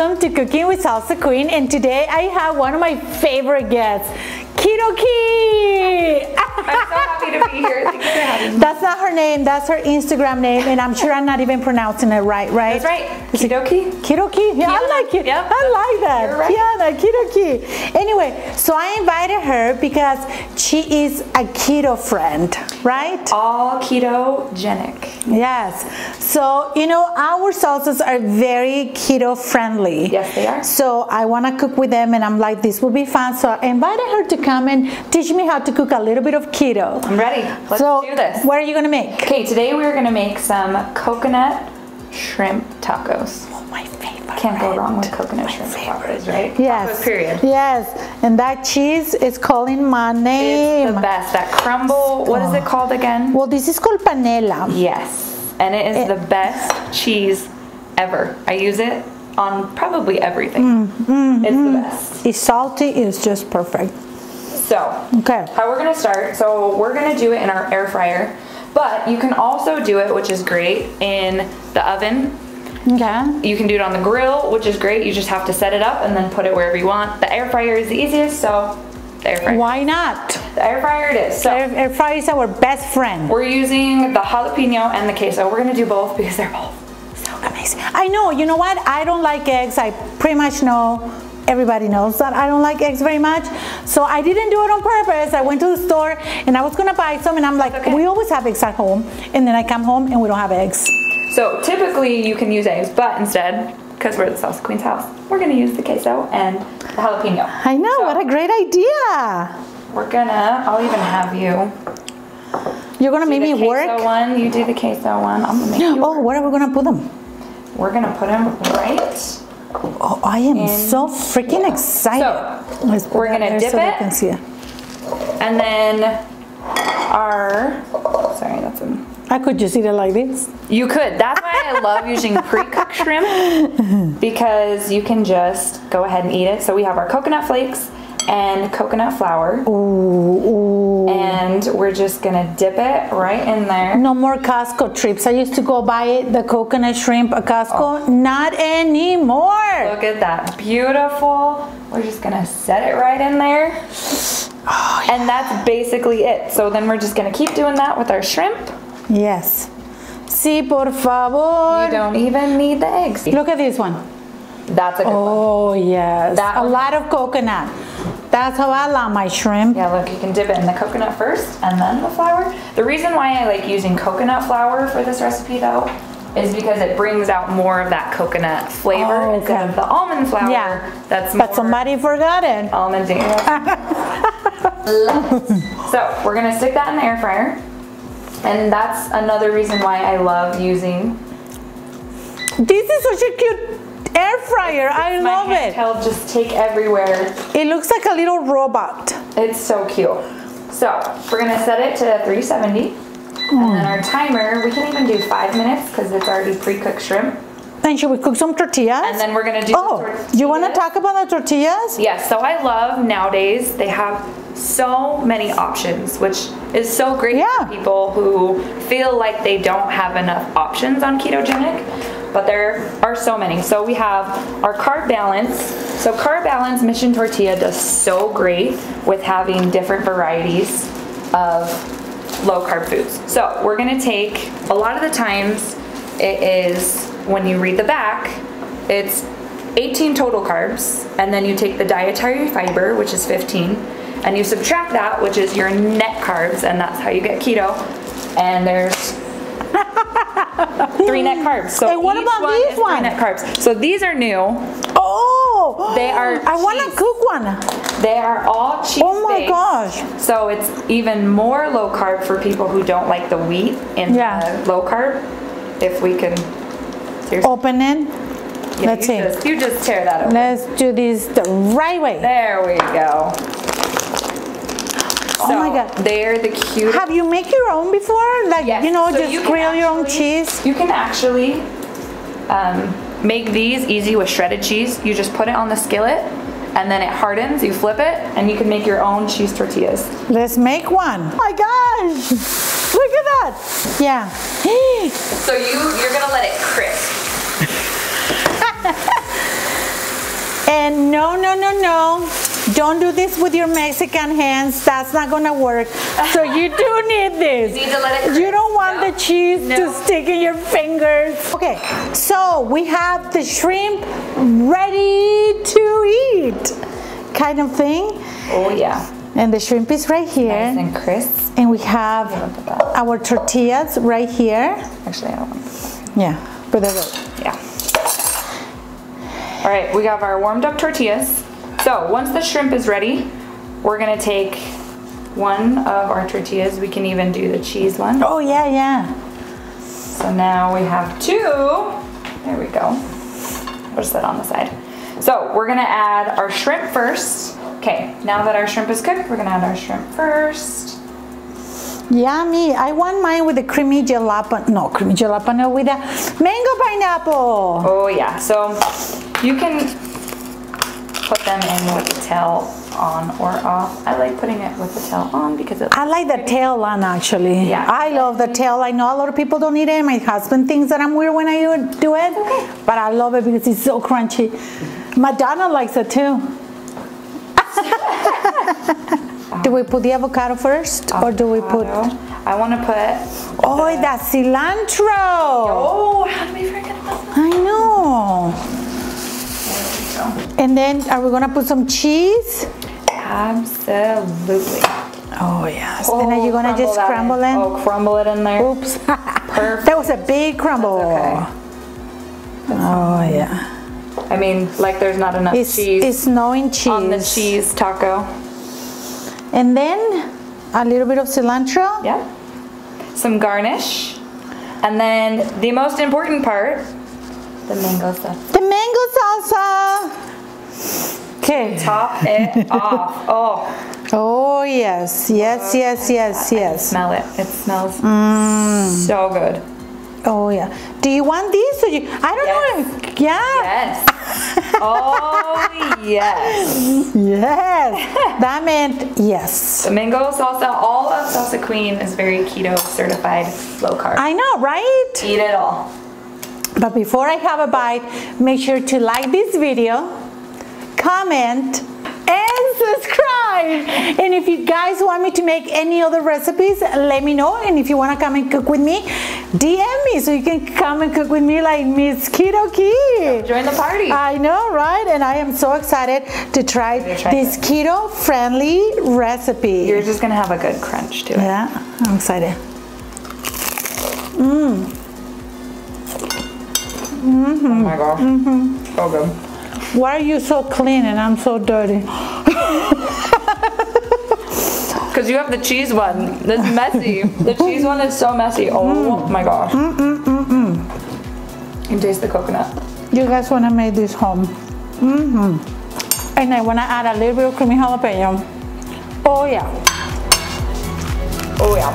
welcome to Cooking with Salsa Queen, and today I have one of my favorite guests, Keto-Friendly. I'm so happy to be here. Thank you for having me. That's not her name, that's her Instagram name, and I'm sure I'm not even pronouncing it right? That's right. Keto-Friendly. Keto-Friendly. Yeah, I like it. Yep. I like that. You're right. Yeah, Keto-Friendly. Anyway, so I invited her because she is a keto friend, right? All ketogenic. Yes. So, you know, our salsas are very keto friendly. Yes, they are. So I want to cook with them, and I'm like, this will be fun. So I invited her to come and teach me how to cook a little bit of keto. I'm ready. Let's do this. What are you going to make? Okay, today we're going to make some coconut shrimp tacos. Oh, my favorite. Can't go wrong with coconut shrimp tacos, right? Yes. Tacos, period. Yes. And that cheese is calling my name. It's the best. That crumble, what is it called again? Well, this is called panela. Yes. And it is the best cheese ever. I use it on probably everything. It's the best. It's salty. It's just perfect. So, okay, how we're gonna start, so we're gonna do it in our air fryer, but you can also do it, which is great, in the oven. Okay. You can do it on the grill, which is great. You just have to set it up and then put it wherever you want. The air fryer is the easiest, so the air fryer. Why not? The air fryer it is. So air fryer is our best friend. we're using the jalapeno and the queso. We're gonna do both because they're both so amazing. I know, you know what? I don't like eggs. I pretty much know. Everybody knows that I don't like eggs very much, so I didn't do it on purpose. I went to the store and I was gonna buy some, and I'm like, okay. We always have eggs at home, and then I come home and we don't have eggs. So typically you can use eggs, but instead, because we're at the Salsa Queen's house, we're gonna use the queso and the jalapeno. I know, so, what a great idea. We're gonna, I'll even have you. You're gonna make me work? The queso one, you do the queso one, I'm gonna make you work. Where are we gonna put them? We're gonna put them right. Oh, I am so freaking excited. So, we're gonna dip so it. You can see it. And then sorry, that's I could just eat it like this. You could. That's why I love using pre-cooked shrimp, because you can just go ahead and eat it. So we have our coconut flakes and coconut flour. Ooh. And we're just gonna dip it right in there. No more Costco trips. I used to go buy the coconut shrimp at Costco. Not anymore. Look at that, beautiful. We're just gonna set it right in there. Oh, yeah. And that's basically it. So then we're just gonna keep doing that with our shrimp. Yes. Sí, por favor. You don't even need the eggs. Look at this one. That's a good one. Oh, yes. That a one. lot of coconut. That's how I love my shrimp. Yeah, look, you can dip it in the coconut first and then the flour. The reason why I like using coconut flour for this recipe though is because it brings out more of that coconut flavor instead of the almond flour. Yeah, that's more but somebody forgot it. almondy. So we're gonna stick that in the air fryer, and that's another reason why I love using. This is such a cute air fryer. I love it. It'll just take everywhere. It looks like a little robot. It's so cute. So we're gonna set it to 370, and then our timer, we can even do 5 minutes because it's already pre-cooked shrimp. And should we cook some tortillas? And then we're gonna do you want to talk about the tortillas? Yes, so I love nowadays they have so many options, which is so great for people who feel like they don't have enough options on ketogenic, but there are so many. So we have our carb balance. So carb balance Mission Tortilla does so great with having different varieties of low carb foods. So we're gonna take, a lot of the times it is, when you read the back, it's 18 total carbs, and then you take the dietary fiber, which is 15, and you subtract that, which is your net carbs, and that's how you get keto. And there's 3 net carbs. So and what about these ones? 3 net carbs. So these are new. Oh, they are. I want to cook one. They are all cheese. Oh my gosh! So it's even more low carb for people who don't like the wheat in the low carb. If we can open it. Yeah, let's see. You just tear that open. Let's do this the right way. There we go. Oh my God. They're the cutest. Have you made your own before? Like, yes. you know, so just grill your own cheese? You can actually make these easy with shredded cheese. You just put it on the skillet and then it hardens, you flip it, and you can make your own cheese tortillas. Let's make one. Oh my gosh. Look at that. Yeah. So you're gonna let it crisp. And no, don't do this with your Mexican hands. That's not gonna work. So you do need this. You need to let it. You don't want the cheese to stick in your fingers. Okay, so we have the shrimp ready to eat, kind of thing. Oh yeah. And the shrimp is right here. Nice and crisp. And we have our tortillas right here. Actually, I don't want to. Yeah, put it right. Yeah. All right, we have our warmed up tortillas. So once the shrimp is ready, we're gonna take one of our tortillas. We can even do the cheese one. Oh yeah. So now we have two. There we go. Push that on the side. So we're gonna add our shrimp first. Okay, now that our shrimp is cooked, we're gonna add our shrimp first. Yummy. I want mine with the creamy jalapeno. No, creamy jalapeno with a mango pineapple. Oh yeah, so you can put them in with the tail on or off. I like putting it with the tail on because I like the tail on actually. Yeah. I love the tail. I know a lot of people don't eat it. My husband thinks that I'm weird when I do it. Okay. But I love it because it's so crunchy. Madonna likes it too. Do we put the avocado first or do we put? I want to put. Oh, that cilantro. Oh, how did we forget about that? I know. There we go. And then are we gonna put some cheese? Absolutely. Oh yes. And then you're gonna just crumble it. Oh, crumble it in there. Oops. Perfect. That was a big crumble. That's okay. Oh yeah. I mean, like there's not enough cheese. It's snowing cheese. On the cheese taco. And then a little bit of cilantro. Yeah. Some garnish. And then the most important part, the mango salsa. The mango salsa. Okay. Top it off. Oh. Oh yes. Yes. I can smell it. It smells so good. Oh yeah. Do you want these or you? I don't know. Yeah. Yes. Oh yes. Yes. That meant yes. The mango salsa, all of Salsa Queen is very keto certified, low carb. I know, right? Eat it all. But before I have a bite, make sure to like this video, comment, and subscribe. And if you guys want me to make any other recipes, let me know. And if you want to come and cook with me, DM me so you can come and cook with me like Miss Keto Key. Join the party. I know, right? And I am so excited to try this keto-friendly recipe. You're just going to have a good crunch to it. Yeah, I'm excited. Oh my gosh. So good. Why are you so clean and I'm so dirty? Because you have the cheese one that's messy. The cheese one is so messy. Oh my gosh. You can taste the coconut. You guys want to make this home. And I want to add a little bit of creamy jalapeno. Oh yeah. Oh yeah.